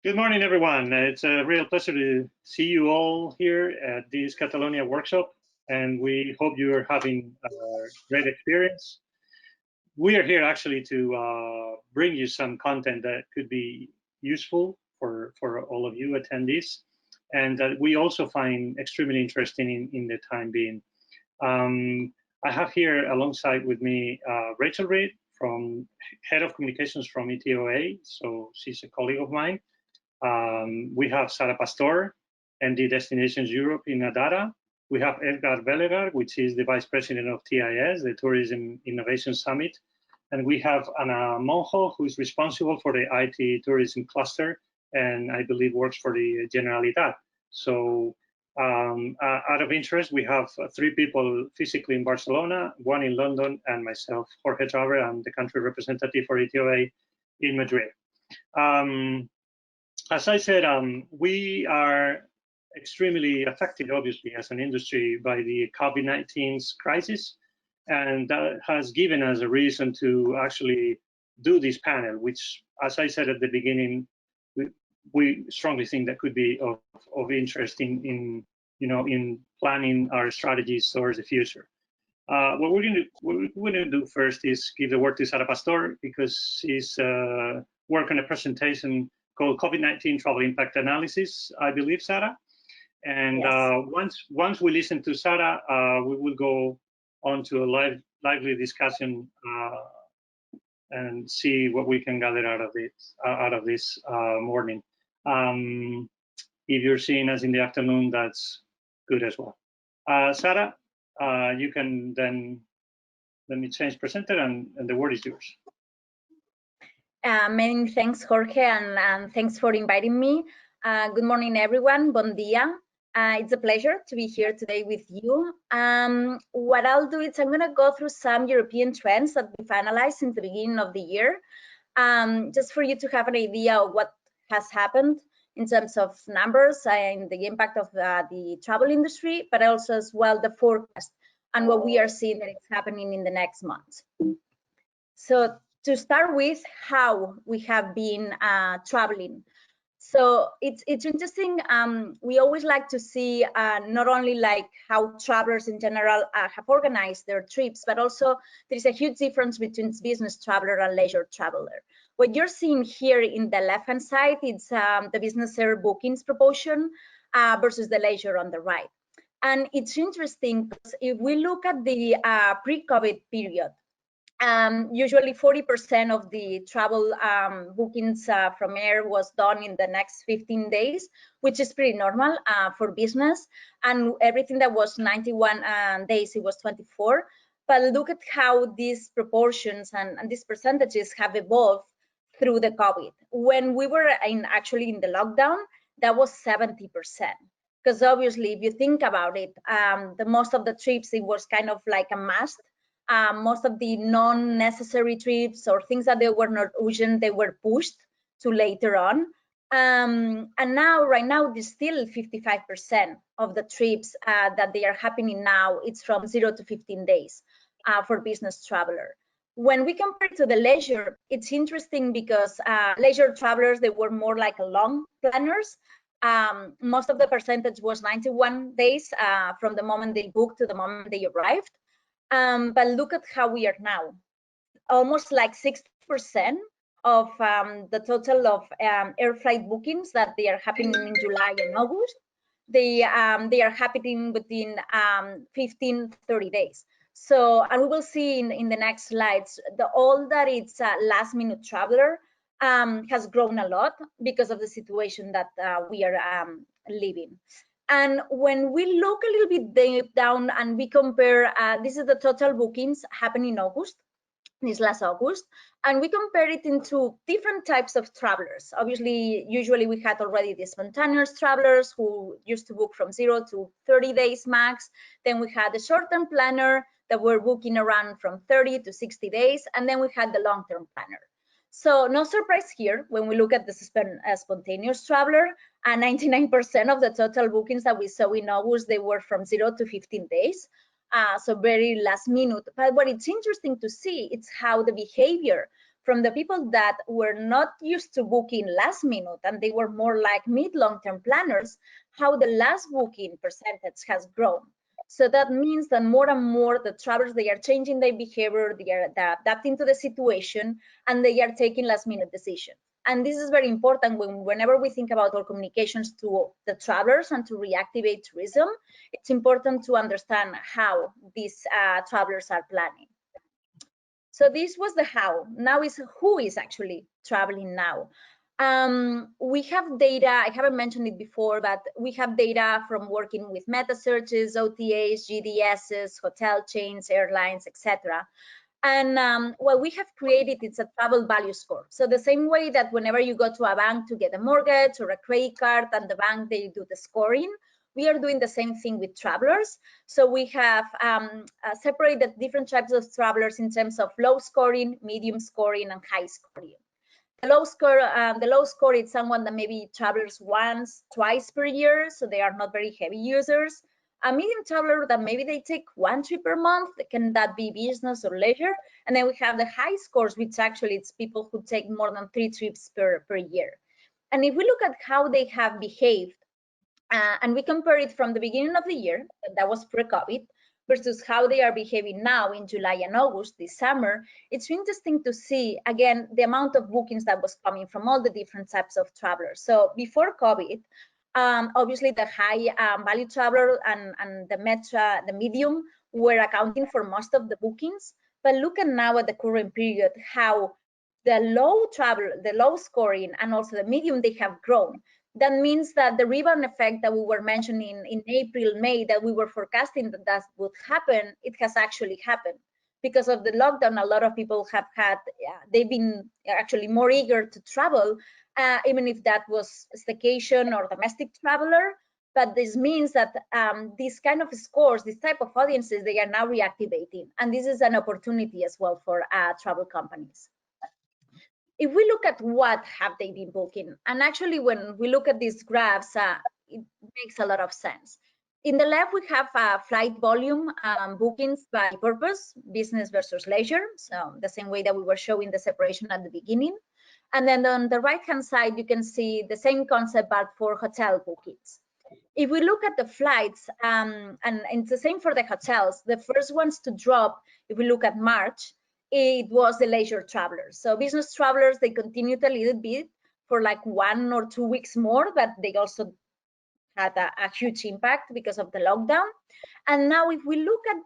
Good morning, everyone. It's a real pleasure to see you all here at this Catalonia workshop, and we hope you are having a great experience. We are here actually to bring you some content that could be useful for all of you attendees, and that we also find extremely interesting in the time being. I have here alongside with me Rachel Reed, from Head of Communications from ETOA, so she's a colleague of mine. We have Sara Pastor, MD Destinations Europe in Adara. We have Edgar Bellegar, which is the Vice President of TIS, the Tourism Innovation Summit. And we have Ana Monjo, who is responsible for the IT tourism cluster, and I believe works for the Generalitat. So out of interest, we have 3 people physically in Barcelona, 1 in London, and myself, Jorge Traver. I'm the country representative for ETOA in Madrid. As I said, we are extremely affected, obviously, as an industry by the COVID-19 crisis, and that has given us a reason to actually do this panel, which, as I said at the beginning, we strongly think that could be of interest in planning our strategies towards the future. What we're going to do first is give the word to Sara Pastor, because she's working on a presentation called COVID-19 Travel Impact Analysis, I believe, Sara. And yes. Once we listen to Sara, we will go on to a lively discussion and see what we can gather out of this morning. If you're seeing us in the afternoon, that's good as well. Sara, you can then, let me change presenter, and the word is yours. Many thanks, Jorge, and thanks for inviting me. Good morning, everyone. Bon dia. It's a pleasure to be here today with you. What I'll do is I'm going to go through some European trends that we've analyzed since the beginning of the year, just for you to have an idea of what has happened in terms of numbers and the impact of the travel industry, but also as well the forecast and what we are seeing that is happening in the next months. So to start with, how we have been traveling. So it's interesting. We always like to see not only like how travelers in general have organized their trips, but also there's a huge difference between business traveler and leisure traveler. What you're seeing here in the left-hand side, it's the business air bookings proportion versus the leisure on the right. And it's interesting because if we look at the pre-COVID period, usually 40% of the travel bookings from air was done in the next 15 days, which is pretty normal for business. And everything that was 91 days, it was 24. But look at how these proportions and these percentages have evolved through the COVID. When we were actually in the lockdown, that was 70%. Because obviously, if you think about it, the most of the trips, it was kind of like a must. Most of the non-necessary trips or things that they were not urgent, they were pushed to later on. And now, right now, there's still 55% of the trips that they are happening now. It's from 0 to 15 days for business traveler. When we compare to the leisure, it's interesting because leisure travelers, they were more like long planners. Most of the percentage was 91 days from the moment they booked to the moment they arrived. But look at how we are now. Almost like 60% of the total of air flight bookings that they are happening in July and August, they are happening within 15-30 days. So, and we will see in the next slides, all that it's last minute traveler has grown a lot because of the situation that we are living. And when we look a little bit deep down and we compare, this is the total bookings happening in August, this last August, and we compare it into different types of travelers. Obviously, usually we had already the spontaneous travelers who used to book from 0 to 30 days max. Then we had the short-term planner that were booking around from 30 to 60 days. And then we had the long-term planner. So no surprise here when we look at the spontaneous traveler, 99% of the total bookings that we saw in August, they were from 0 to 15 days. So very last minute. But what it's interesting to see, it's how the behavior from the people that were not used to booking last minute and they were more like mid-long-term planners, how the last booking percentage has grown. So that means that more and more the travelers, they are changing their behavior, they are adapting to the situation, and they are taking last minute decisions. And this is very important whenever we think about our communications to the travelers and to reactivate tourism. It's important to understand how these travelers are planning. So this was the how. Now is who is actually traveling now. We have data, I haven't mentioned it before, but we have data from working with meta searches, OTAs, GDSs, hotel chains, airlines, etc. And what we have created, it's a travel value score. So the same way that whenever you go to a bank to get a mortgage or a credit card and the bank, they do the scoring, we are doing the same thing with travelers. So we have separated different types of travelers in terms of low scoring, medium scoring, and high scoring. The low score is someone that maybe travels once, twice per year, so they are not very heavy users. A medium traveler that maybe they take 1 trip per month, can that be business or leisure? And then we have the high scores, which actually it's people who take more than 3 trips per year. And if we look at how they have behaved, and we compare it from the beginning of the year, that was pre-COVID, versus how they are behaving now in July and August, this summer, it's interesting to see, again, the amount of bookings that was coming from all the different types of travelers. So before COVID, obviously the high value traveler and the medium were accounting for most of the bookings. But look at now at the current period, how the low scoring and also the medium, they have grown. That means that the rebound effect that we were mentioning in April, May, that we were forecasting that would happen, it has actually happened. Because of the lockdown, a lot of people have had, they've been actually more eager to travel, even if that was staycation or domestic traveler. But this means that these kind of scores, this type of audiences, they are now reactivating. And this is an opportunity as well for travel companies. If we look at what have they been booking, and actually when we look at these graphs, it makes a lot of sense. In the left, we have flight volume bookings by purpose, business versus leisure. So the same way that we were showing the separation at the beginning. And then on the right-hand side, you can see the same concept, but for hotel bookings. If we look at the flights, and it's the same for the hotels, the first ones to drop, if we look at March, it was the leisure travelers. So business travelers, they continued a little bit for like 1 or 2 weeks more, but they also had a huge impact because of the lockdown. And now if we look at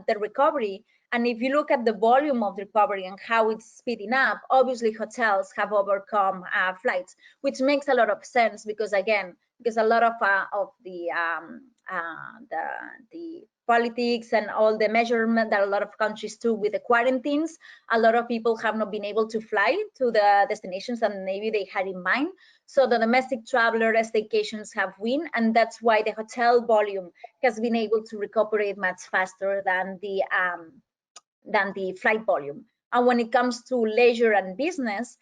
the recovery, and if you look at the volume of the recovery and how it's speeding up, obviously hotels have overcome flights, which makes a lot of sense because, again, because a lot of the politics and all the measurement that a lot of countries took with the quarantines, a lot of people have not been able to fly to the destinations that maybe they had in mind. So the domestic traveler staycations have won, and that's why the hotel volume has been able to recuperate much faster than the flight volume. And when it comes to leisure and business,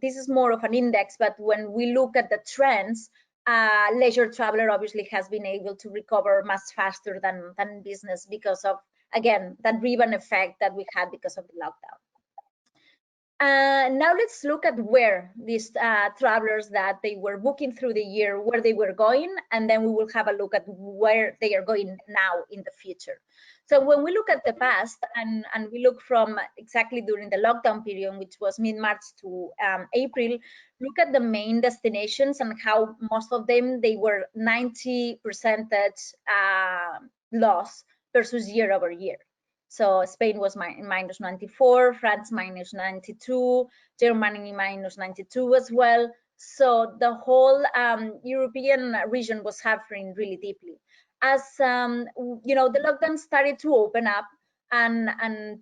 this is more of an index, but when we look at the trends, leisure traveler obviously has been able to recover much faster than business because of, again, that rebound effect that we had because of the lockdown. Now let's look at where these travelers that they were booking through the year, where they were going, and then we will have a look at where they are going now in the future. So when we look at the past and we look from exactly during the lockdown period, which was mid-March to April, look at the main destinations and how most of them, they were 90% loss versus year over year. So Spain was minus 94, France minus 92, Germany minus 92 as well. So the whole European region was suffering really deeply. As you know, the lockdown started to open up, and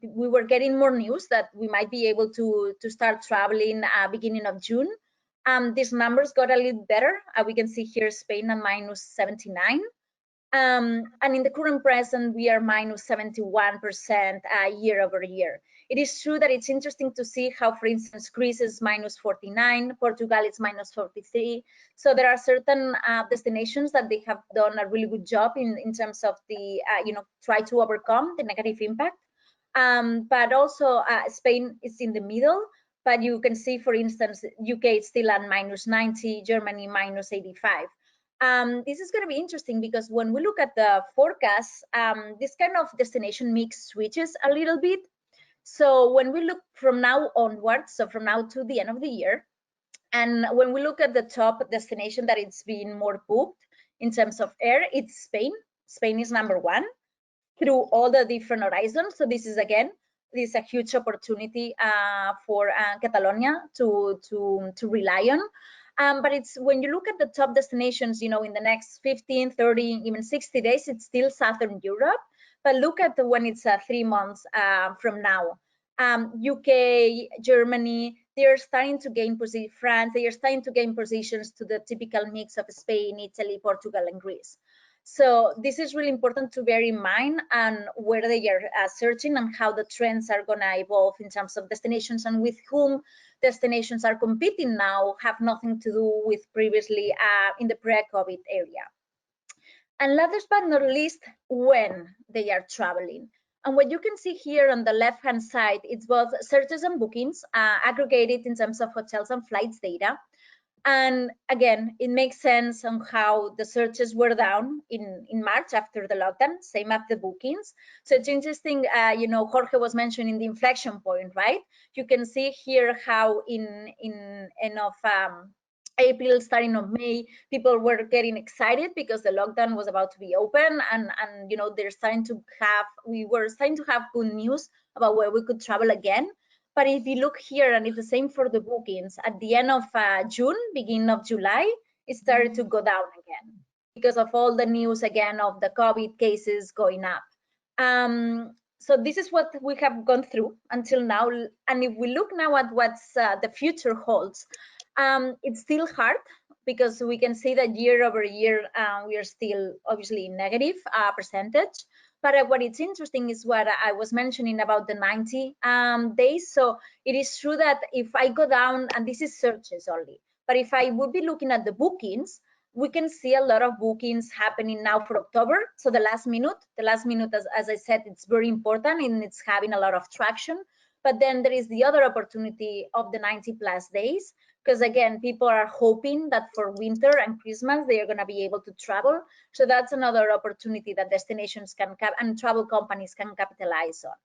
we were getting more news that we might be able to start traveling beginning of June. These numbers got a little better. We can see here Spain at minus 79. And in the current present, we are minus 71% year over year. It is true that it's interesting to see how, for instance, Greece is minus 49, Portugal is minus 43. So there are certain destinations that they have done a really good job in terms of the, you know, try to overcome the negative impact. But also Spain is in the middle. But you can see, for instance, UK is still at -90, Germany -85. This is going to be interesting because when we look at the forecast, this kind of destination mix switches a little bit. So when we look from now onwards, so from now to the end of the year, and when we look at the top destination that it's been more booked in terms of air, it's Spain. Spain is #1 through all the different horizons. So this is, again, this is a huge opportunity for Catalonia to rely on. But it's when you look at the top destinations, you know, in the next 15, 30, even 60 days, it's still Southern Europe. But look at when it's 3 months from now. UK, Germany, they are starting to gain position. France, they are starting to gain positions to the typical mix of Spain, Italy, Portugal, and Greece. So this is really important to bear in mind, and where they are searching and how the trends are going to evolve in terms of destinations, and with whom destinations are competing now have nothing to do with previously in the pre-COVID area. And last but not least, when they are traveling. And what you can see here on the left-hand side, it's both searches and bookings aggregated in terms of hotels and flights data. And again, it makes sense on how the searches were down in March after the lockdown, same as the bookings. So it's interesting, you know, Jorge was mentioning the inflection point, right? You can see here how in end of April, starting of May, people were getting excited because the lockdown was about to be open, and you know, we were starting to have good news about where we could travel again. But if you look here, and it's the same for the bookings, at the end of June, beginning of July, it started to go down again because of all the news again of the COVID cases going up. So this is what we have gone through until now. And if we look now at what's the future holds, it's still hard because we can see that year over year, we are still obviously negative percentage. But what it's interesting is what I was mentioning about the 90 days. So it is true that if I go down, and this is searches only, but if I would be looking at the bookings, we can see a lot of bookings happening now for October. So the last minute, as I said, it's very important and it's having a lot of traction. But then there is the other opportunity of the 90+ days, because again, people are hoping that for winter and Christmas, they are going to be able to travel. So that's another opportunity that destinations can and travel companies can capitalize on.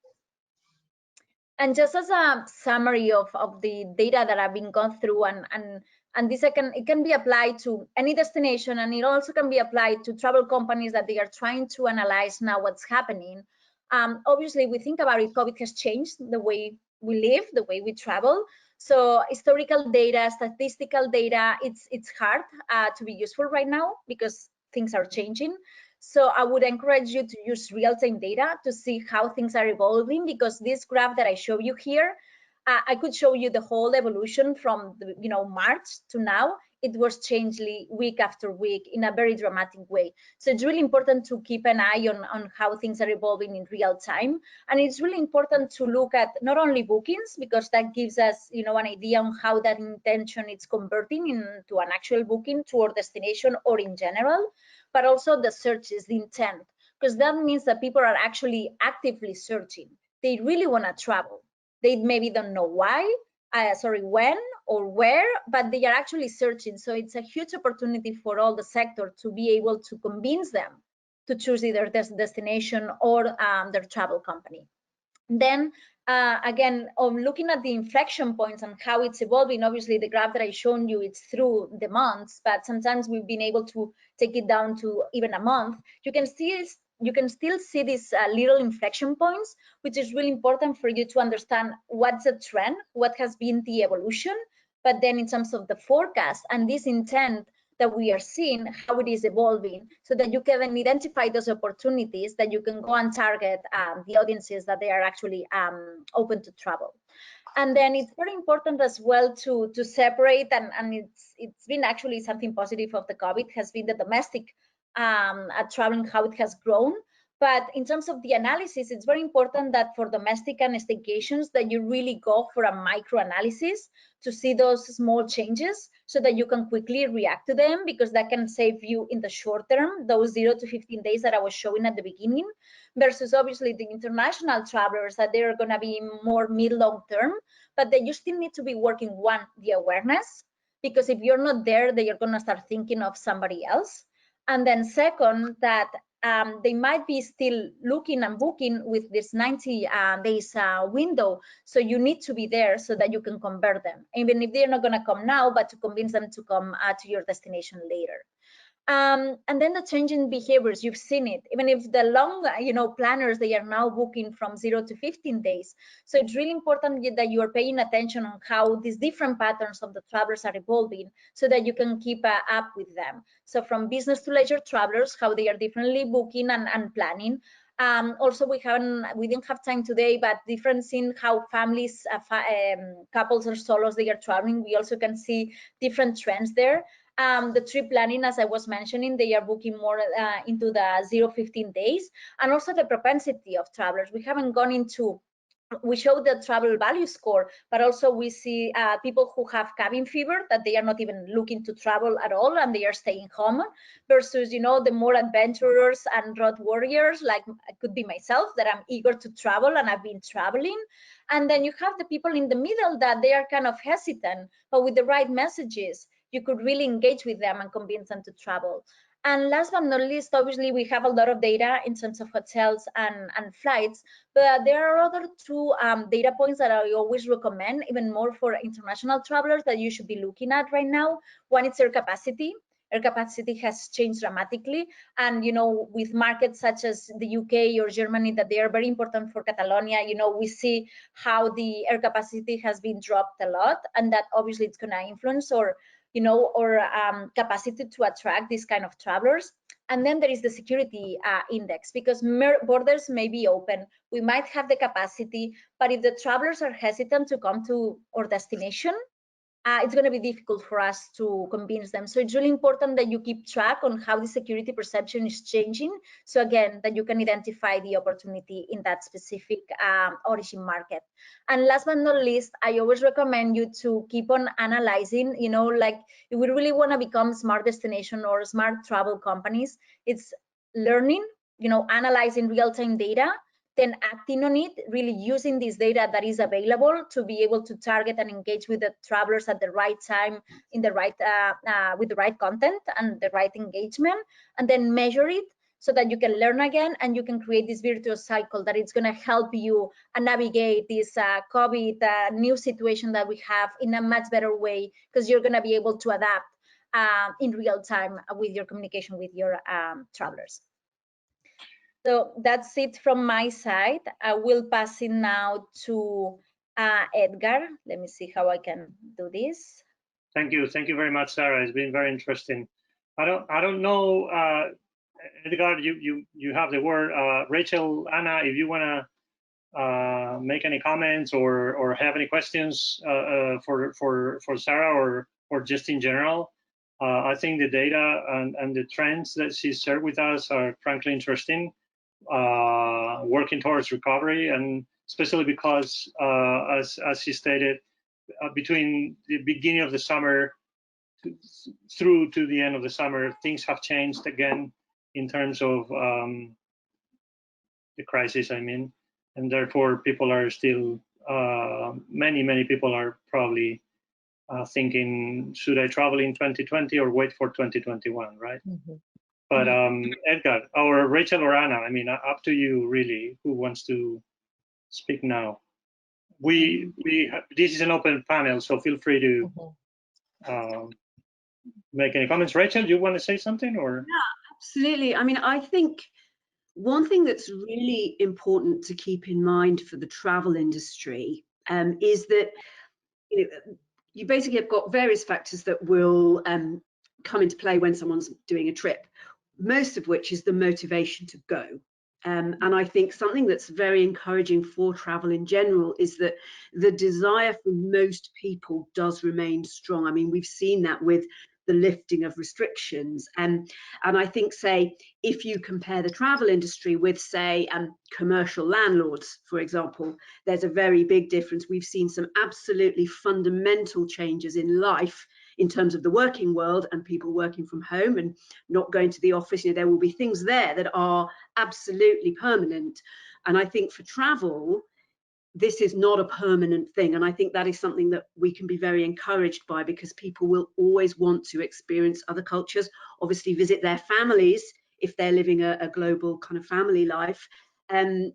And just as a summary of the data that I've been gone through, and this it can be applied to any destination, and it also can be applied to travel companies that they are trying to analyze now what's happening. Obviously, we think about it, COVID has changed the way we live, the way we travel. So historical data, statistical data, it's hard to be useful right now because things are changing. So I would encourage you to use real-time data to see how things are evolving, because this graph that I show you here, I could show you the whole evolution from March to now. It was changing week after week in a very dramatic way. So it's really important to keep an eye on how things are evolving in real time. And it's really important to look at not only bookings, because that gives us an idea on how that intention is converting into an actual booking to our destination or in general, but also the searches, the intent, because that means that people are actually actively searching. They really want to travel. They maybe don't know when or where, but they are actually searching. So it's a huge opportunity for all the sector to be able to convince them to choose either this destination or their travel company. Then again, looking at the inflection points and how it's evolving, obviously the graph that I shown you, it's through the months, but sometimes we've been able to take it down to even a month. You can still see these little inflection points, which is really important for you to understand what's the trend, what has been the evolution, but then in terms of the forecast and this intent that we are seeing, how it is evolving, so that you can identify those opportunities that you can go and target the audiences that they are actually open to travel. And then it's very important as well to separate, and it's been actually something positive of the COVID has been the domestic traveling, how it has grown. But in terms of the analysis, it's very important that for domestic and staycations that you really go for a micro analysis to see those small changes so that you can quickly react to them, because that can save you in the short term, those 0 to 15 days that I was showing at the beginning, versus obviously the international travelers that they're going to be more mid-long term, but that you still need to be working one, the awareness, because if you're not there, they are going to start thinking of somebody else. And then second, that they might be still looking and booking with this 90 days window. So you need to be there so that you can convert them, even if they're not going to come now, but to convince them to come to your destination later. And then the change in behaviors, you've seen it, even if the long, planners, they are now booking from 0 to 15 days. So it's really important that you are paying attention on how these different patterns of the travelers are evolving so that you can keep up with them. So from business to leisure travelers, how they are differently booking and planning. Also, we didn't have time today, but difference in how families, couples or solos, they are traveling. We also can see different trends there. The trip planning, as I was mentioning, they are booking more into the 0-15 days, and also the propensity of travelers. We haven't gone into, we show the travel value score, but also we see people who have cabin fever, that they are not even looking to travel at all and they are staying home, versus, the more adventurers and road warriors, like could be myself, that I'm eager to travel and I've been traveling. And then you have the people in the middle that they are kind of hesitant, but with the right messages, you could really engage with them and convince them to travel. And last but not least, obviously, we have a lot of data in terms of hotels and flights, but there are other two data points that I always recommend, even more for international travelers, that you should be looking at right now. One is air capacity. Air capacity has changed dramatically, and with markets such as the UK or Germany, that they are very important for Catalonia, we see how the air capacity has been dropped a lot, and that obviously it's going to influence or capacity to attract these kind of travelers. And then there is the security index, because borders may be open, we might have the capacity, but if the travelers are hesitant to come to our destination, it's going to be difficult for us to convince them. So it's really important that you keep track on how the security perception is changing. So again, that you can identify the opportunity in that specific origin market. And last but not least, I always recommend you to keep on analyzing, like if we really want to become smart destination or smart travel companies, it's learning, analyzing real-time data, then acting on it, really using this data that is available to be able to target and engage with the travelers at the right time, in the right with the right content and the right engagement, and then measure it so that you can learn again and you can create this virtuous cycle that it's going to help you navigate this COVID new situation that we have in a much better way, because you're going to be able to adapt in real time with your communication with your travelers. So that's it from my side. I will pass it now to Edgar. Let me see how I can do this. Thank you very much, Sarah. It's been very interesting. I don't know, Edgar. You have the word. Rachel, Anna, if you want to make any comments or have any questions for Sarah or just in general. I think the data and the trends that she shared with us are frankly interesting. Working towards recovery, and especially because, as she stated, between the beginning of the summer through to the end of the summer, things have changed again in terms of the crisis, and therefore people are still, many people are probably thinking, should I travel in 2020 or wait for 2021, right? Mm-hmm. But Edgar, or Rachel or Anna, up to you really, who wants to speak now. This is an open panel, so feel free to make any comments. Rachel, you want to say something? Or? Yeah, absolutely. I think one thing that's really important to keep in mind for the travel industry is that you basically have got various factors that will come into play when someone's doing a trip, most of which is the motivation to go. And I think something that's very encouraging for travel in general is that the desire for most people does remain strong. We've seen that with the lifting of restrictions. And I think, say, if you compare the travel industry with, say, commercial landlords, for example, there's a very big difference. We've seen some absolutely fundamental changes in life in terms of the working world and people working from home and not going to the office. You know, there will be things there that are absolutely permanent. And I think for travel, this is not a permanent thing. And I think that is something that we can be very encouraged by, because people will always want to experience other cultures, obviously visit their families if they're living a global kind of family life. And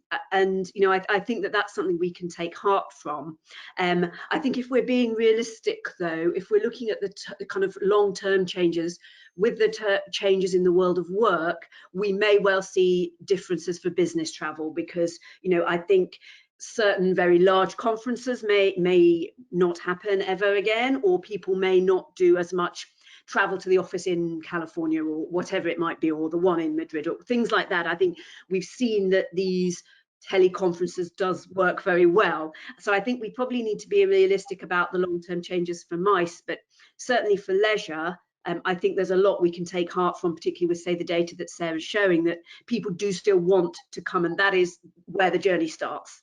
you know, I think that that's something we can take heart from. I think if we're being realistic, though, if we're looking at the kind of long-term changes with the changes in the world of work, we may well see differences for business travel, because, you know, I think certain very large conferences may not happen ever again, or people may not do as much travel to the office in California or whatever it might be, or the one in Madrid, or things like that. I think we've seen that these teleconferences does work very well. So I think we probably need to be realistic about the long-term changes for MICE, but certainly for leisure, I think there's a lot we can take heart from, particularly with, say, the data that Sarah's showing, that people do still want to come, and that is where the journey starts.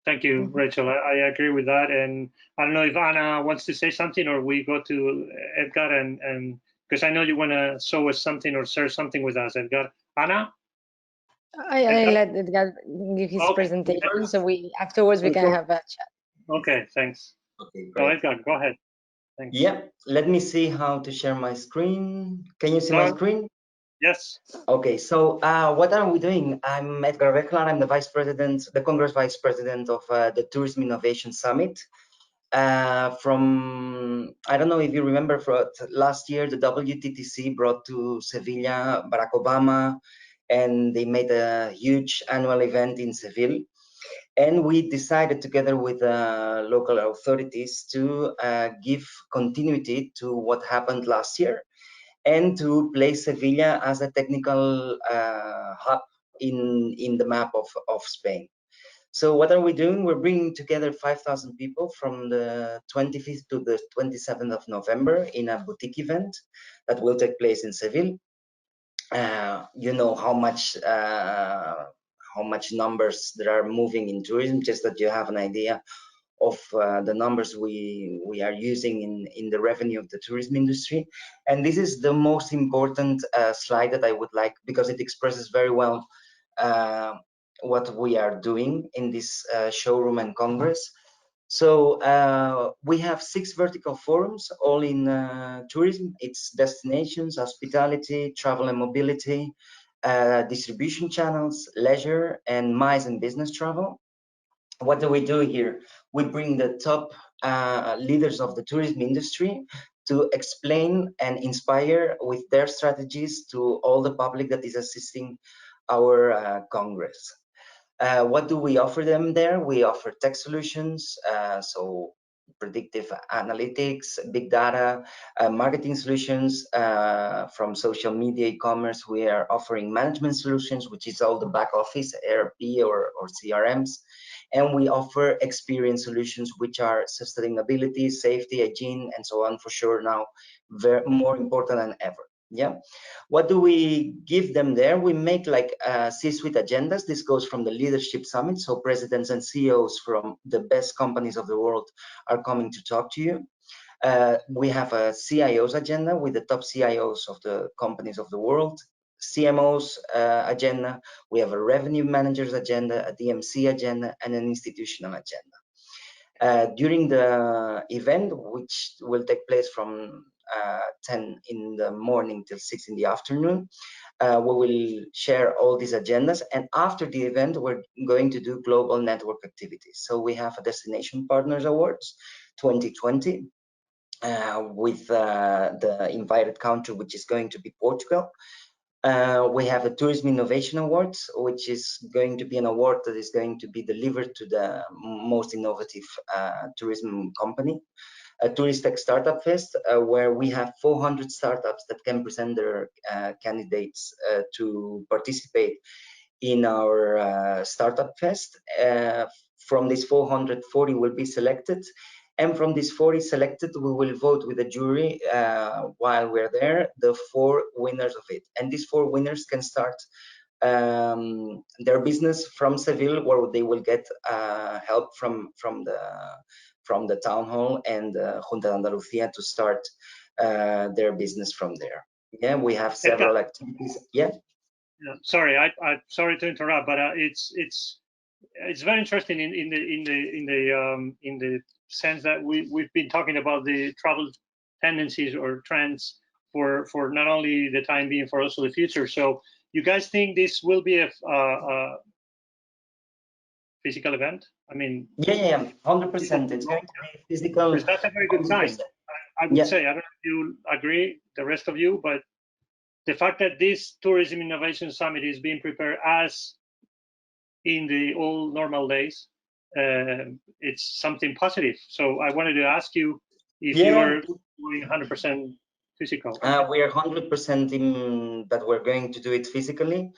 Thank you, Rachel. I agree with that. And I don't know if Anna wants to say something, or we go to Edgar, and because I know you want to show us something or share something with us, Edgar. Anna? I let Edgar give his presentation, so afterwards we can have a chat. Okay, thanks. Okay, great. Edgar, go ahead. Thanks. Yeah, let me see how to share my screen. Can you see my screen? Yes. Okay, so what are we doing? I'm Edgar Beclar. I'm the Vice President, the Congress Vice President of the Tourism Innovation Summit. From, I don't know if you remember, for last year, the WTTC brought to Sevilla Barack Obama, and they made a huge annual event in Seville. And we decided together with local authorities to give continuity to what happened last year, and to place Sevilla as a technical hub in the map of Spain. So what are we doing? We're bringing together 5,000 people from the 25th to the 27th of November in a boutique event that will take place in Seville. You know how much numbers there are moving in tourism, just that you have an idea of the numbers we are using in the revenue of the tourism industry. And this is the most important slide that I would like, because it expresses very well what we are doing in this showroom and congress. So we have 6 vertical forums, all in tourism. It's destinations, hospitality, travel and mobility, distribution channels, leisure, and MICE and business travel. What do we do here? We bring the top leaders of the tourism industry to explain and inspire with their strategies to all the public that is assisting our Congress. What do we offer them there? We offer tech solutions, so predictive analytics, big data, marketing solutions, from social media, e-commerce. We are offering management solutions, which is all the back office, ERP or CRMs. And we offer experience solutions, which are sustainability, safety, hygiene, and so on, for sure now, more important than ever. Yeah. What do we give them there? We make like C-suite agendas. This goes from the leadership summit. So presidents and CEOs from the best companies of the world are coming to talk to you. We have a CIO's agenda with the top CIOs of the companies of the world. CMO's agenda. We have a revenue manager's agenda, a DMC agenda, and an institutional agenda. During the event, which will take place from 10 in the morning till 6 in the afternoon, we will share all these agendas. And after the event, we're going to do global network activities. So we have a Destination Partners Awards 2020 with the invited country, which is going to be Portugal. We have a Tourism Innovation Awards, which is going to be an award that is going to be delivered to the most innovative tourism company. A Tourist Tech Startup Fest, where we have 400 startups that can present their candidates to participate in our Startup Fest. From these 440 will be selected, And from these 40 selected, we will vote with the jury while we're there, the 4 winners of it. And these 4 winners can start their business from Seville, where they will get help from the town hall and Junta de Andalucía to start their business from there. Yeah, we have several activities. Yeah. Sorry, I sorry to interrupt, but it's very interesting in the sense that we've been talking about the travel tendencies or trends for not only the time being, for also the future. So you guys think this will be a physical event? I mean, yeah, 100%. It's going to be physical. That's a very good sign. I would say, I don't know if you agree, the rest of you, but the fact that this Tourism Innovation Summit is being prepared as in the old normal days, it's something positive. So I wanted to ask you if you are doing 100% physical. We are 100% in that we're going to do it physically.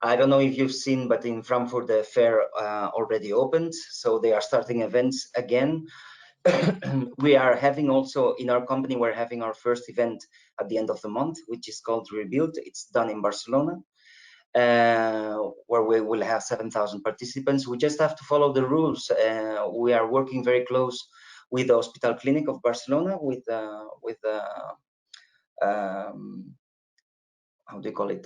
I don't know if you've seen, but in Frankfurt, the fair already opened. So they are starting events again. We are having also in our company, we're having our first event at the end of the month, which is called Rebuild. It's done in Barcelona, where we will have 7,000 participants. We just have to follow the rules. We are working very close with the Hospital Clinic of Barcelona, with how do you call it?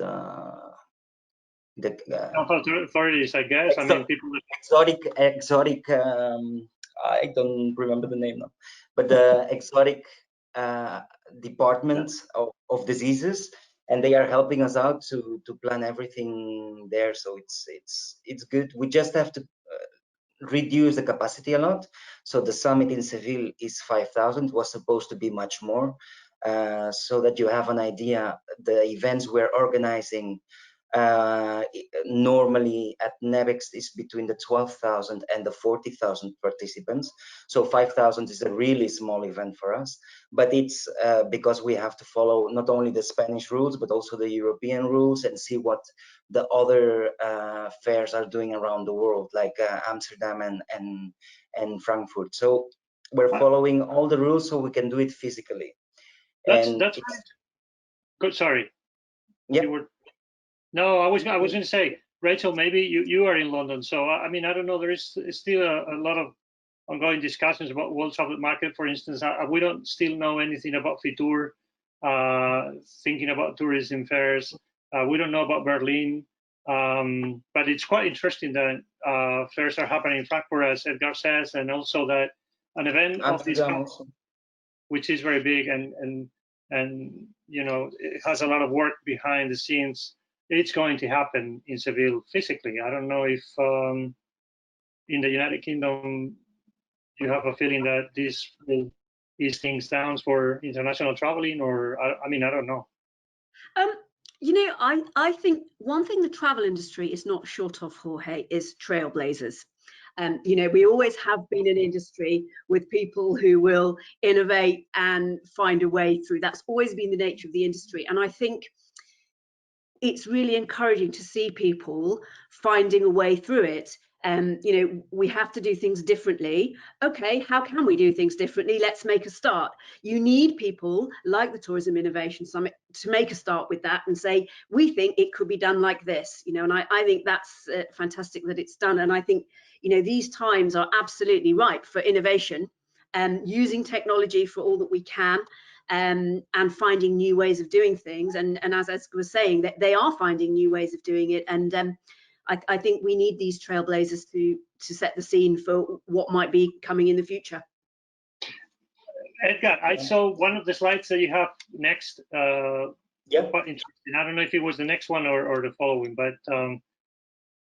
The authorities, I guess. I mean, people. Exotic. I don't remember the name now, but the exotic department of diseases, and they are helping us out to plan everything there. So it's good. We just have to reduce the capacity a lot. So the summit in Seville is 5,000. Was supposed to be much more. So that you have an idea, the events we're organizing normally at Nebex is between the 12,000 and the 40,000 participants. So 5,000 is a really small event for us, but it's because we have to follow not only the Spanish rules, but also the European rules and see what the other fairs are doing around the world, like Amsterdam and Frankfurt. So we're following all the rules so we can do it physically. That's good. Sorry. Yeah. No, I was going to say, Rachel, maybe you are in London. So, I mean, I don't know, there is still a lot of ongoing discussions about World Travel Market, for instance. We don't still know anything about Fitur, thinking about tourism fairs. We don't know about Berlin. But it's quite interesting that fairs are happening in Frankfurt, as Edgar says, and also that an event of this kind, which is very big and you know, it has a lot of work behind the scenes. It's going to happen in Seville physically. I don't know if in the United Kingdom you have a feeling that this will ease things down for international traveling, or I mean, I don't know. You know, I think one thing the travel industry is not short of, Jorge, is trailblazers. You know, we always have been an industry with people who will innovate and find a way through. That's always been the nature of the industry. And I think it's really encouraging to see people finding a way through it. You know, we have to do things differently. Okay, how can we do things differently? Let's make a start. You need people like the Tourism Innovation Summit to make a start with that and say, we think it could be done like this, you know, and I think that's fantastic that it's done. And I think, you know, these times are absolutely ripe for innovation and using technology for all that we can. And finding new ways of doing things, and as I was saying, that they are finding new ways of doing it, and I think we need these trailblazers to set the scene for what might be coming in the future. Edgar, I saw one of the slides that you have next. Yeah. Quite interesting. I don't know if it was the next one or the following, but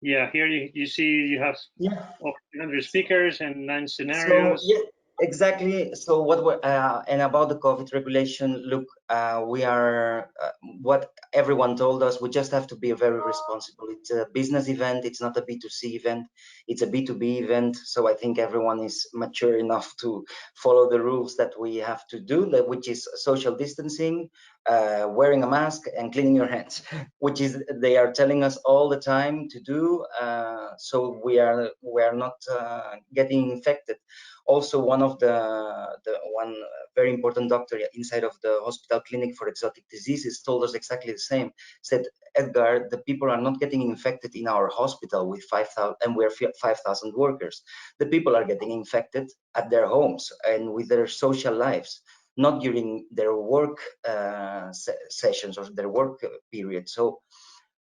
yeah, here you see you have 100 speakers and 9 scenarios. So, yeah. Exactly. So what we're and about the COVID regulation, look, we are what everyone told us. We just have to be very responsible. It's a business event. It's not a B2C event. It's a B2B event. So I think everyone is mature enough to follow the rules that we have to do, which is social distancing, wearing a mask, and cleaning your hands, which is they are telling us all the time to do. So we are not getting infected. Also, one of one very important doctor inside of the hospital clinic for exotic diseases told us exactly the same. Said, Edgar, the people are not getting infected in our hospital with 5,000, and we're 5,000 workers. The people are getting infected at their homes and with their social lives, not during their work sessions or their work period. So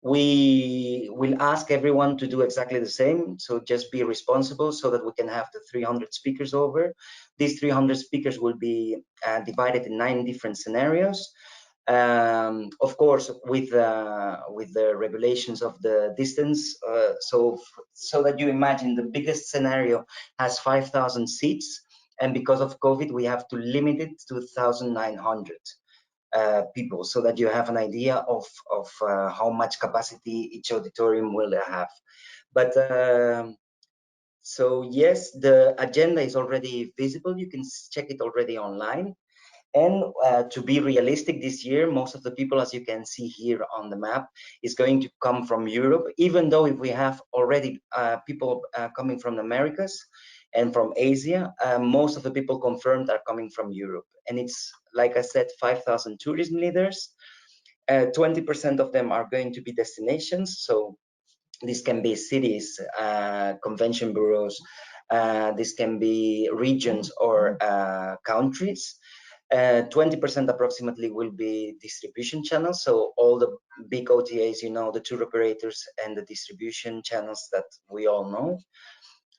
we will ask everyone to do exactly the same. So just be responsible so that we can have the 300 speakers over. These 300 speakers will be divided in 9 different scenarios. Of course, with the regulations of the distance, so that you imagine the biggest scenario has 5,000 seats, and because of COVID, we have to limit it to 1,900. People, so that you have an idea of how much capacity each auditorium will have. But so yes, the agenda is already visible. You can check it already online. And to be realistic, this year, most of the people, as you can see here on the map, is going to come from Europe, even though if we have already people coming from the Americas and from Asia, most of the people confirmed are coming from Europe. And it's, like I said, 5,000 tourism leaders. 20% of them are going to be destinations. So this can be cities, convention bureaus, this can be regions or countries. 20% approximately will be distribution channels. So all the big OTAs, you know, the tour operators and the distribution channels that we all know.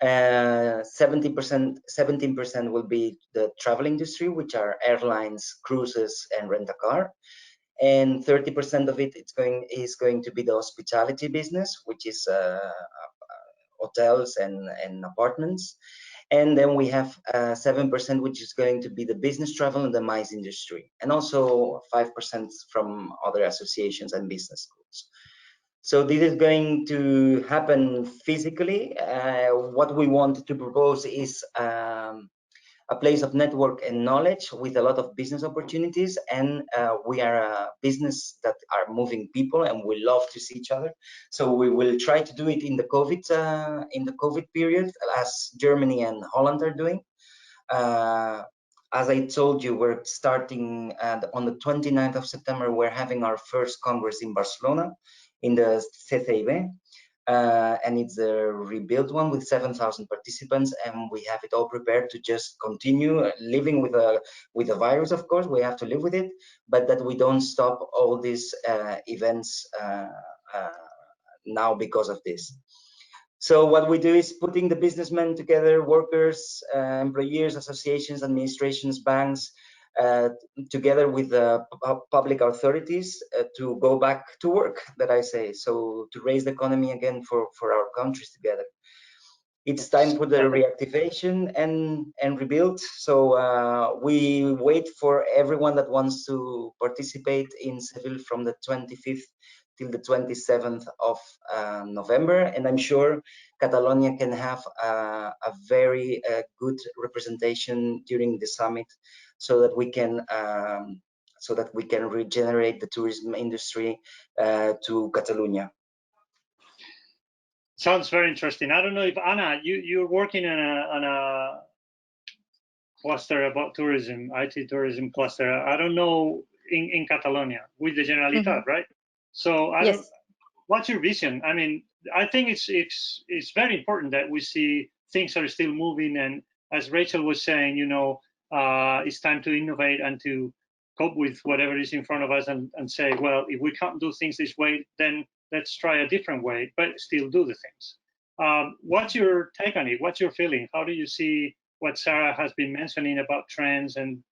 17% will be the travel industry, which are airlines, cruises, and rent-a-car. And 30% of it is going to be the hospitality business, which is hotels and apartments. And then we have 7%, which is going to be the business travel and the MICE industry, and also 5% from other associations and business schools. So this is going to happen physically. What we want to propose is a place of network and knowledge with a lot of business opportunities, and we are a business that are moving people, and we love to see each other. So we will try to do it in the COVID period, as Germany and Holland are doing. As I told you, we're starting on the 29th of September. We're having our first Congress in Barcelona, in the CCIB. And it's a rebuilt one with 7,000 participants, and we have it all prepared to just continue living with the virus. Of course, we have to live with it, but that we don't stop all these events now because of this. So what we do is putting the businessmen together, workers, employers, associations, administrations, banks, together with the public authorities to go back to work, that I say, so to raise the economy again for our countries together. It's time for the reactivation and rebuild. So we wait for everyone that wants to participate in Seville from the 25th till the 27th of November, and I'm sure Catalonia can have a very good representation during the summit, so that we can regenerate the tourism industry to Catalonia. Sounds very interesting. I don't know if Anna, you're working on a cluster about tourism, IT tourism cluster. I don't know in Catalonia with the Generalitat, right? So Yes. What's your vision? I mean, I think it's very important that we see things are still moving, and as Rachel was saying, you know, it's time to innovate and to cope with whatever is in front of us, and say, well, if we can't do things this way, then let's try a different way, but still do the things. What's your take on it? What's your feeling? How do you see what Sarah has been mentioning about trends and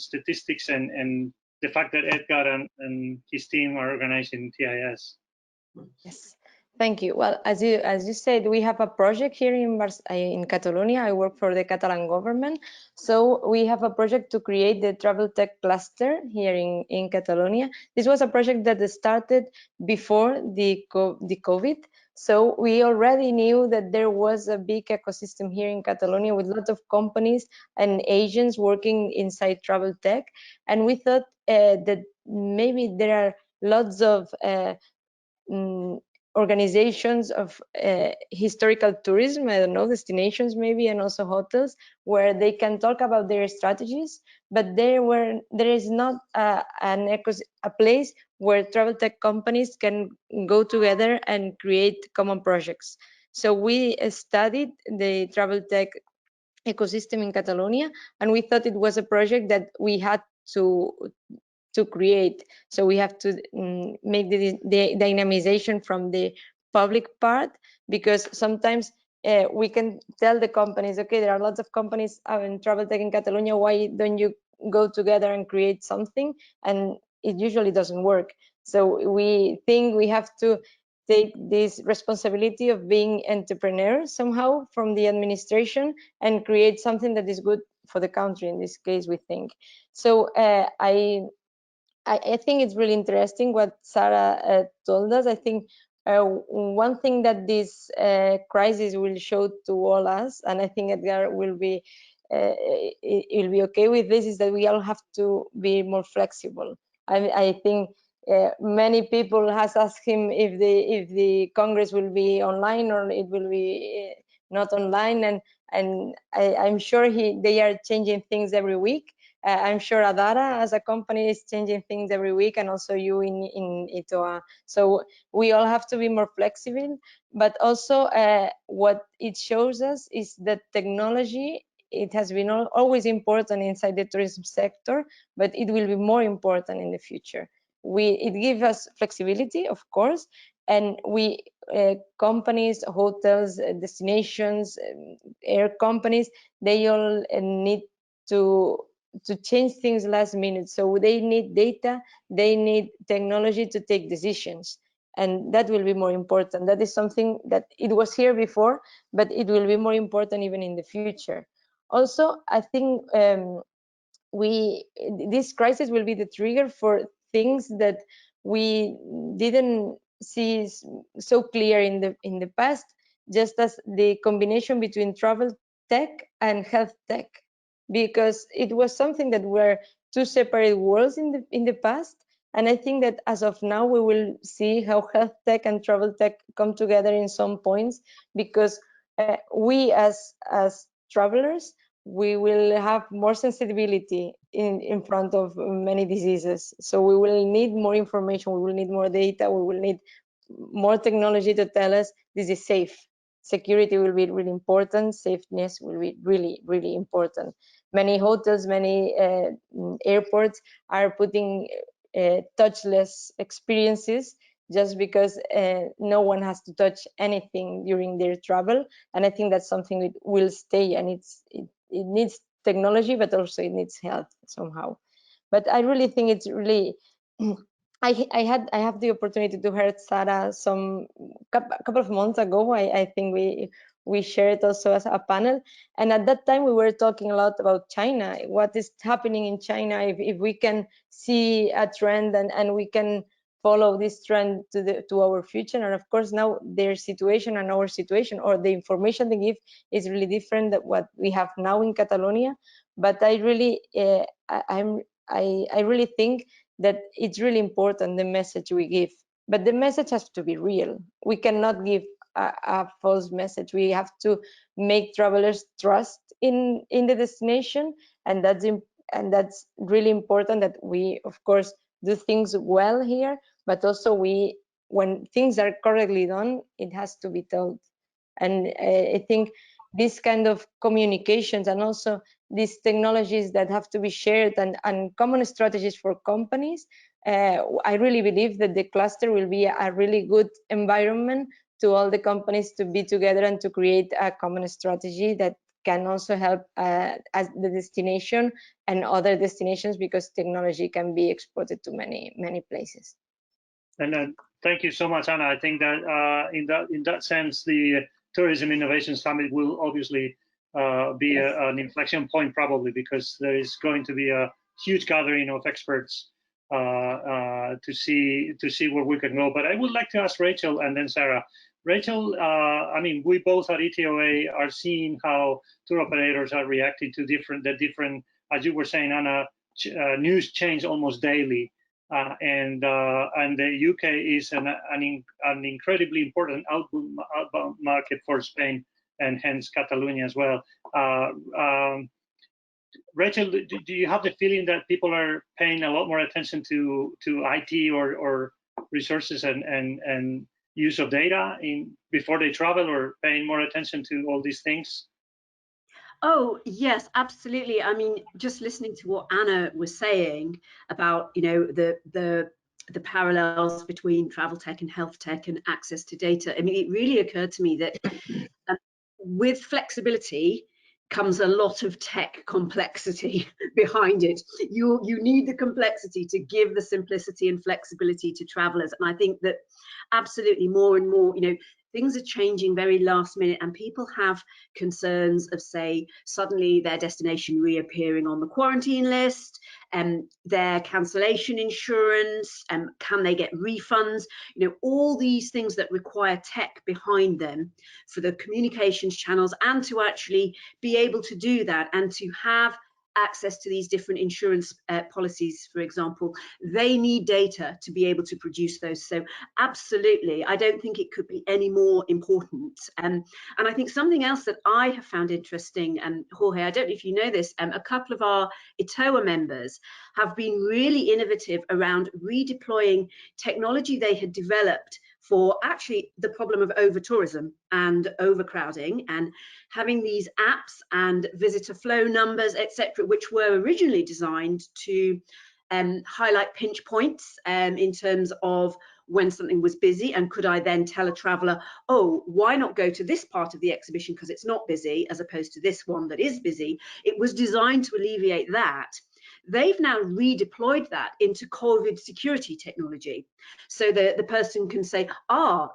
statistics and the fact that Edgar and his team are organizing TIS? Yes, thank you. Well, as you said, we have a project here in Catalonia. I work for the Catalan government, so we have a project to create the travel tech cluster here in Catalonia. This was a project that started before the COVID, so we already knew that there was a big ecosystem here in Catalonia with lots of companies and agents working inside travel tech, and we thought that maybe there are lots of organizations of historical tourism, I don't know, destinations maybe, and also hotels, where they can talk about their strategies, but there is not a place where travel tech companies can go together and create common projects. So we studied the travel tech ecosystem in Catalonia, and we thought it was a project that we had to create. So we have to make the dynamization from the public part, because sometimes we can tell the companies, okay, there are lots of companies in travel tech in Catalonia, why don't you go together and create something? And it usually doesn't work. So we think we have to take this responsibility of being entrepreneurs somehow from the administration and create something that is good for the country, in this case, we think. So I think it's really interesting what Sarah told us. I think one thing that this crisis will show to all us, and I think Edgar will be okay with this, is that we all have to be more flexible. I think many people has asked him if the Congress will be online or it will be not online, and I'm sure they are changing things every week. I'm sure Adara as a company is changing things every week, and also you in ETOA. So we all have to be more flexible, but also what it shows us is that technology, it has been always important inside the tourism sector, but it will be more important in the future. It gives us flexibility, of course, and companies, hotels, destinations, air companies, they all need to change things last minute. So they need data, they need technology to take decisions, and that will be more important. That is something that it was here before, but it will be more important even in the future. Also, I think this crisis will be the trigger for things that we didn't see so clear in the past, just as the combination between travel tech and health tech, because it was something that were two separate worlds in the past. And I think that as of now, we will see how health tech and travel tech come together in some points, because we as travelers, we will have more sensitivity in front of many diseases. So we will need more information, we will need more data, we will need more technology to tell us this is safe. Security will be really important, safeness will be really, really important. Many hotels, many airports are putting touchless experiences, just because no one has to touch anything during their travel. And I think that's something that will stay, and it needs technology, but also it needs health somehow. But I really think it's really I have the opportunity to hear Sarah a couple of months ago. I think we shared also as a panel, and at that time we were talking a lot about China, what is happening in China, if we can see a trend and we can follow this trend to our future. And of course now their situation and our situation, or the information they give, is really different than what we have now in Catalonia. But I really I really think that it's really important, the message we give, but the message has to be real. We cannot give a false message. We have to make travelers trust in the destination, and that's really important, that we of course do things well here, but also when things are correctly done, it has to be told. And I think this kind of communications, and also these technologies that have to be shared, and common strategies for companies, I really believe that the cluster will be a really good environment to all the companies to be together and to create a common strategy that can also help as the destination and other destinations, because technology can be exported to many places. And thank you so much, Anna. I think that in that sense, the Tourism Innovation Summit will obviously be an inflection point, probably, because there is going to be a huge gathering of experts to see where we can go. But I would like to ask Rachel and then Sarah. Rachel, I mean, we both at ETOA are seeing how tour operators are reacting to different, as you were saying, Anna, news change almost daily. and the UK is an incredibly important outbound market for Spain, and hence Catalonia as well. Rachel, do you have the feeling that people are paying a lot more attention to IT or resources and use of data before they travel, or paying more attention to all these things? Oh, yes, absolutely. I mean, just listening to what Anna was saying about, you know, the parallels between travel tech and health tech and access to data. I mean, it really occurred to me that with flexibility comes a lot of tech complexity behind it. You need the complexity to give the simplicity and flexibility to travelers. And I think that absolutely more and more, you know, things are changing very last minute, and people have concerns of, say, suddenly their destination reappearing on the quarantine list, and their cancellation insurance, and can they get refunds? You know, all these things that require tech behind them for the communications channels, and to actually be able to do that and to have access to these different insurance policies, for example, they need data to be able to produce those. So absolutely, I don't think it could be any more important. And I think something else that I have found interesting, and Jorge, I don't know if you know this, a couple of our ETOA members have been really innovative around redeploying technology they had developed for actually the problem of over-tourism and overcrowding, and having these apps and visitor flow numbers, etc., which were originally designed to highlight pinch points in terms of when something was busy, and could I then tell a traveller, oh, why not go to this part of the exhibition because it's not busy, as opposed to this one that is busy. It was designed to alleviate that. They've now redeployed that into COVID security technology. So the person can say,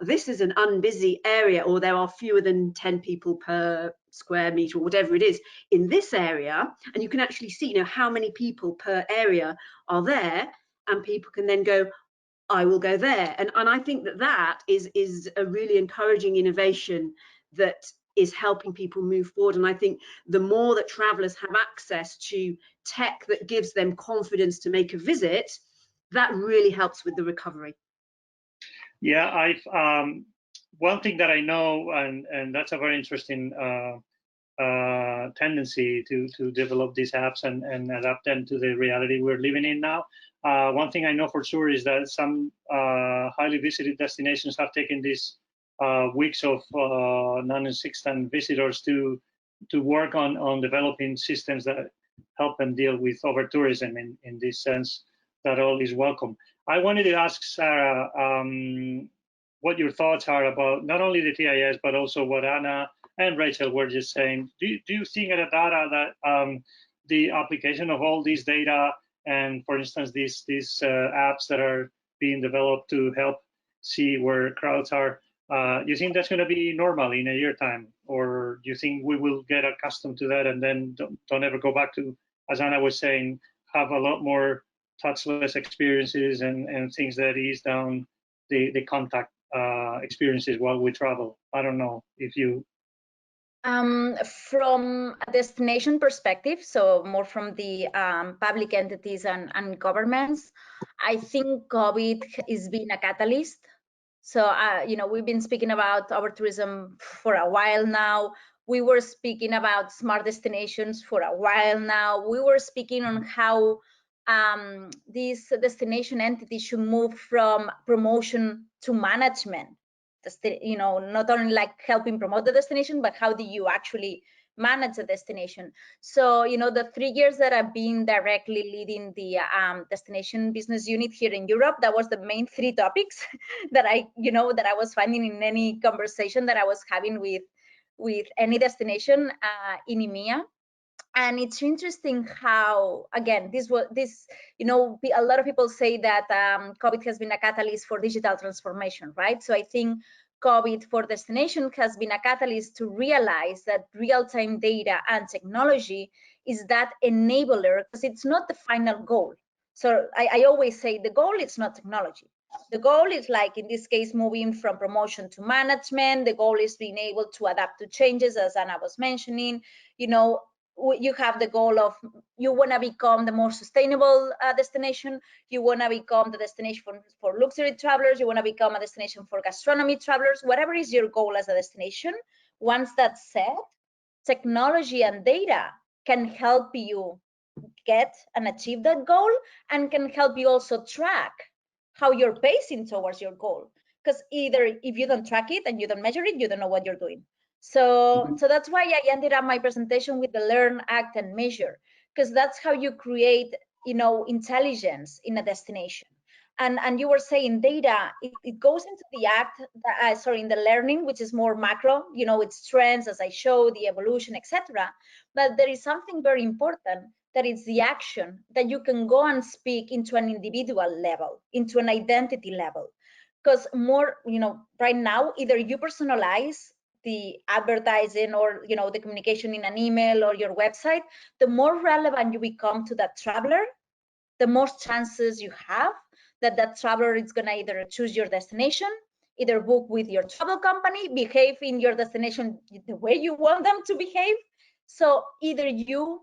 this is an unbusy area, or there are fewer than 10 people per square meter, or whatever it is in this area. And you can actually see, you know, how many people per area are there, and people can then go, I will go there. And I think that is a really encouraging innovation that is helping people move forward. And I think the more that travelers have access to tech that gives them confidence to make a visit, that really helps with the recovery. Yeah, one thing that I know, and that's a very interesting tendency to develop these apps and adapt them to the reality we're living in now. One thing I know for sure is that some highly visited destinations have taken these weeks of non-existent visitors to work on developing systems that help them deal with over-tourism. In this sense, that all is welcome. I wanted to ask Sarah what your thoughts are about not only the TIS, but also what Anna and Rachel were just saying. Do you think at data that the application of all these data, and for instance these apps that are being developed to help see where crowds are, you think that's going to be normal in a year time, or do you think we will get accustomed to that and then don't ever go back to, as Anna was saying, have a lot more touchless experiences and things that ease down the contact experiences while we travel? I don't know if you. From a destination perspective, so more from the public entities and governments, I think COVID is being a catalyst. So, you know, we've been speaking about over-tourism for a while now. We were speaking about smart destinations for a while now. We were speaking on how these destination entities should move from promotion to management. You know, not only like helping promote the destination, but how do you actually manage the destination? So, you know, the 3 years that I've been directly leading the destination business unit here in Europe, that was the main 3 topics that I was finding in any conversation that I was having with any destination in EMEA. And it's interesting how, again, you know, a lot of people say that COVID has been a catalyst for digital transformation, right? So I think COVID for destination has been a catalyst to realize that real-time data and technology is that enabler, because it's not the final goal. So I always say the goal is not technology. The goal is, like in this case, moving from promotion to management. The goal is being able to adapt to changes, as Anna was mentioning, you know, you have the goal of you want to become the more sustainable destination, you want to become the destination for luxury travelers, you want to become a destination for gastronomy travelers, whatever is your goal as a destination. Once that's set, technology and data can help you get and achieve that goal, and can help you also track how you're pacing towards your goal. Because either if you don't track it and you don't measure it, you don't know what you're doing. So that's why I ended up my presentation with the learn, act, and measure, because that's how you create, intelligence in a destination. And you were saying data, it goes into the act, in the learning, which is more macro, it's trends, as I showed, the evolution, etc. But there is something very important, that is the action that you can go and speak into an individual level, into an identity level. Because more, right now, either you personalize the advertising or, the communication in an email or your website, the more relevant you become to that traveler, the more chances you have that that traveler is going to either choose your destination, either book with your travel company, behave in your destination the way you want them to behave. So either you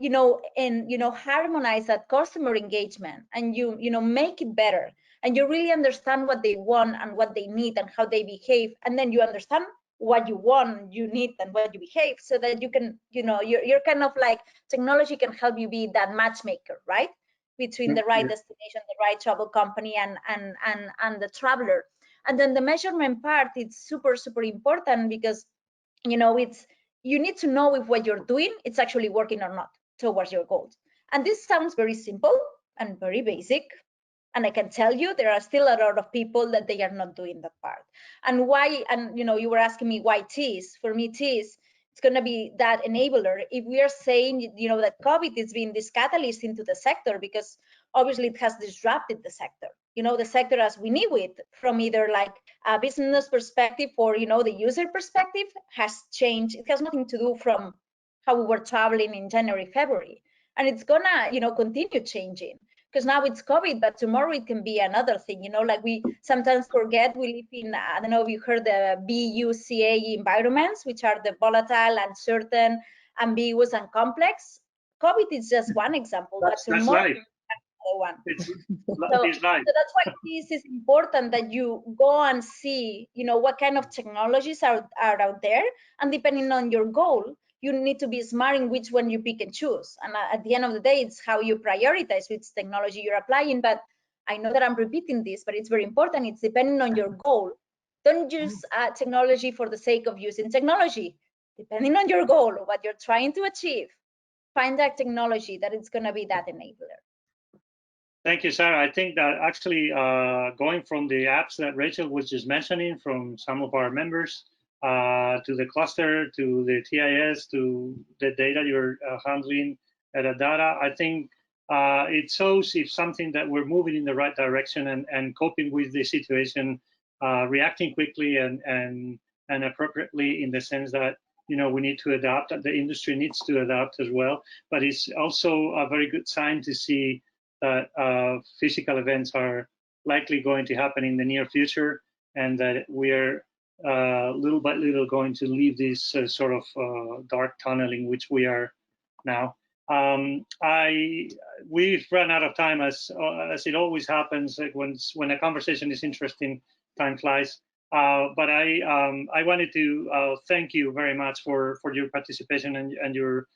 harmonize that customer engagement, and you make it better, and you really understand what they want and what they need and how they behave, and then you understand what you want, you need, and what you behave, so that you can, you're kind of like, technology can help you be that matchmaker, right, between the right destination, the right travel company, and the traveler. And then the measurement part, it's super important, because it's, you need to know if what you're doing, it's actually working or not towards your goals. And this sounds very simple and very basic, and I can tell you there are still a lot of people that they are not doing that part. And why? And you were asking me why TIS. For me, TIS, it's going to be that enabler. If we are saying, that COVID is being this catalyst into the sector, because obviously it has disrupted the sector. The sector as we knew it, from either like a business perspective or, the user perspective, has changed. It has nothing to do from how we were traveling in January, February. And it's gonna, continue changing. Because now it's COVID, but tomorrow it can be another thing. Like we sometimes forget, we live in, I don't know if you heard the BUCA environments, which are the volatile, uncertain, ambiguous, and complex. COVID is just one example, but tomorrow life. One. It's So that's why this is important, that you go and see, what kind of technologies are out there, and depending on your goal, you need to be smart in which one you pick and choose. And at the end of the day, it's how you prioritize which technology you're applying. But I know that I'm repeating this, but it's very important. It's depending on your goal. Don't use technology for the sake of using technology. Depending on your goal, what you're trying to achieve, find that technology that it's going to be that enabler. Thank you, Sarah. I think that actually going from the apps that Rachel was just mentioning from some of our members to the cluster, to the TIS, to the data you're handling at data, I think it shows if something that we're moving in the right direction and coping with the situation, reacting quickly and appropriately, in the sense that we need to adapt. The industry needs to adapt as well. But it's also a very good sign to see that physical events are likely going to happen in the near future, and that we are little by little going to leave this sort of dark tunnel in which we are now. We've run out of time, as it always happens. Like when a conversation is interesting, time flies. But I wanted to thank you very much for your participation and your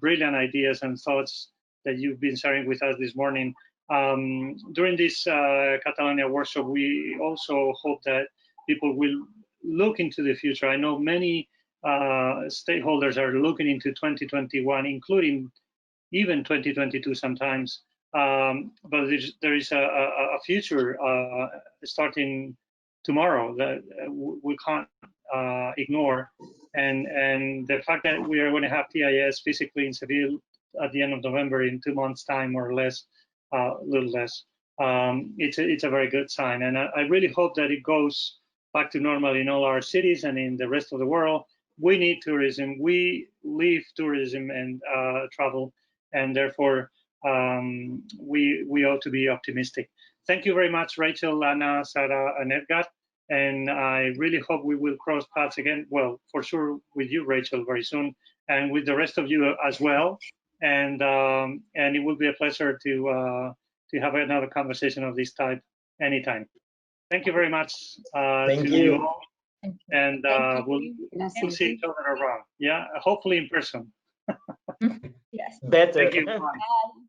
brilliant ideas and thoughts that you've been sharing with us this morning. During this Catalonia workshop, we also hope that people will look into the future. I know many stakeholders are looking into 2021, including even 2022 sometimes. But there is a future starting tomorrow that we can't ignore. And the fact that we are going to have TIS physically in Seville at the end of November, in 2 months' time, more or less, a little less, it's a very good sign. And I really hope that it goes back to normal in all our cities and in the rest of the world. We need tourism. We live tourism and travel, and therefore we ought to be optimistic. Thank you very much, Rachel, Anna, Sarah, and Edgar. And I really hope we will cross paths again. Well, for sure with you, Rachel, very soon. and with the rest of you as well. And it will be a pleasure to have another conversation of this type anytime. Thank you very much Thank to you. you all. Thank you. And we'll see each other around. Yeah, hopefully in person. Yes. Better. Thank you. Bye. Bye.